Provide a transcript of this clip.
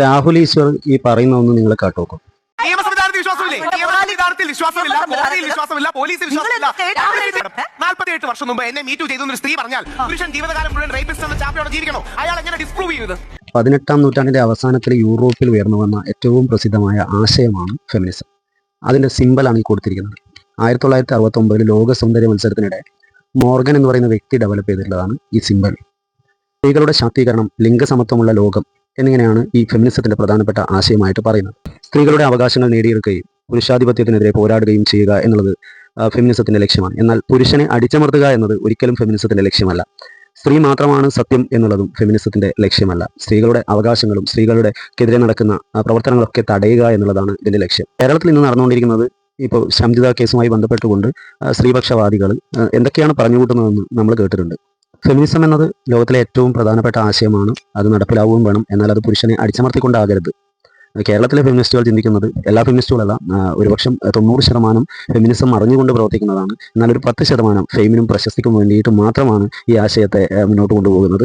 രാഹുൽ ഈശ്വർ ഈ പറയുന്ന ഒന്ന് നിങ്ങൾ കേട്ടോക്കും. നിയമ സംവിധാനത്തിൽ വിശ്വാസമില്ലേ? നിയമ സംവിധാനത്തിൽ വിശ്വാസമില്ല, കോടതിയിൽ വിശ്വാസമില്ല, പോലീസിൽ വിശ്വാസമില്ല. 48 വർഷം മുമ്പ് എന്നെ മീറ്റു ചെയ്തു ഒരു സ്ത്രീ പറഞ്ഞാൽ പുരുഷൻ ജീവിതകാലം മുഴുവൻ റേപ്പിസ്റ്റ് എന്ന ചാപ്പയോടെ ജീവിക്കണോ? അയാൾ എങ്ങനെ ഡിസ്പ്രൂവ് ചെയ്തത്? 18ാം നൂറ്റാണ്ടിന്റെ അവസാനത്തിൽ യൂറോപ്പിൽ ഉയർന്നു വന്ന ഏറ്റവും പ്രസിദ്ധമായ ആശയമാണ് ഫെമിനിസം. അതിന്റെ സിമ്പലാണ് ഈ കൊടുത്തിരിക്കുന്നത്. 1969 ലോക സൗന്ദര്യ മത്സരത്തിനിടെ മോർഗൻ എന്ന് പറയുന്ന വ്യക്തി ഡെവലപ്പ് ചെയ്തിട്ടുള്ളതാണ് ഈ സിമ്പൽ. സ്ത്രീകളുടെ ശാക്തീകരണം, ലിംഗസമത്വമുള്ള ലോകം എന്നിങ്ങനെയാണ് ഈ ഫെമിനിസത്തിന്റെ പ്രധാനപ്പെട്ട ആശയമായിട്ട് പറയുന്നത്. സ്ത്രീകളുടെ അവകാശങ്ങൾ നേടിയെടുക്കുകയും പുരുഷാധിപത്യത്തിനെതിരെ പോരാടുകയും ചെയ്യുക എന്നുള്ളത് ഫെമിനിസത്തിന്റെ ലക്ഷ്യമാണ്. എന്നാൽ പുരുഷനെ അടിച്ചമർത്തുക എന്നത് ഒരിക്കലും ഫെമിനിസത്തിന്റെ ലക്ഷ്യമല്ല. സ്ത്രീ മാത്രമാണ് സത്യം എന്നുള്ളതും ഫെമിനിസത്തിന്റെ ലക്ഷ്യമല്ല. സ്ത്രീകളുടെ അവകാശങ്ങളും സ്ത്രീകളുടെക്കെതിരെ നടക്കുന്ന പ്രവർത്തനങ്ങളൊക്കെ തടയുക എന്നുള്ളതാണ് ഇതിന്റെ ലക്ഷ്യം. കേരളത്തിൽ ഇന്ന് നടന്നുകൊണ്ടിരിക്കുന്നത് ഇപ്പോൾ ശംജിത കേസുമായി ബന്ധപ്പെട്ടുകൊണ്ട് സ്ത്രീപക്ഷവാദികൾ എന്തൊക്കെയാണ് പറഞ്ഞുകൂട്ടുന്നതെന്ന് നമ്മൾ കേട്ടിട്ടുണ്ട്. ഫെമിനിസം എന്നത് ലോകത്തിലെ ഏറ്റവും പ്രധാനപ്പെട്ട ആശയമാണ്. അത് നടപ്പിലാവുകയും വേണം. എന്നാൽ അത് പുരുഷനെ അടിച്ചമർത്തിക്കൊണ്ടാകരുത്. കേരളത്തിലെ ഫെമിനിസ്റ്റുകൾ ചിന്തിക്കുന്നത്, എല്ലാ ഫെമിനിസ്റ്റുകളല്ല, ഒരുപക്ഷം 90% ഫെമിനിസം അറിഞ്ഞുകൊണ്ട് പ്രവർത്തിക്കുന്നതാണ്. എന്നാൽ ഒരു 10% ഫെയിമിനും പ്രശസ്തിക്കും വേണ്ടിയിട്ട് മാത്രമാണ് ഈ ആശയത്തെ മുന്നോട്ട് കൊണ്ടുപോകുന്നത്.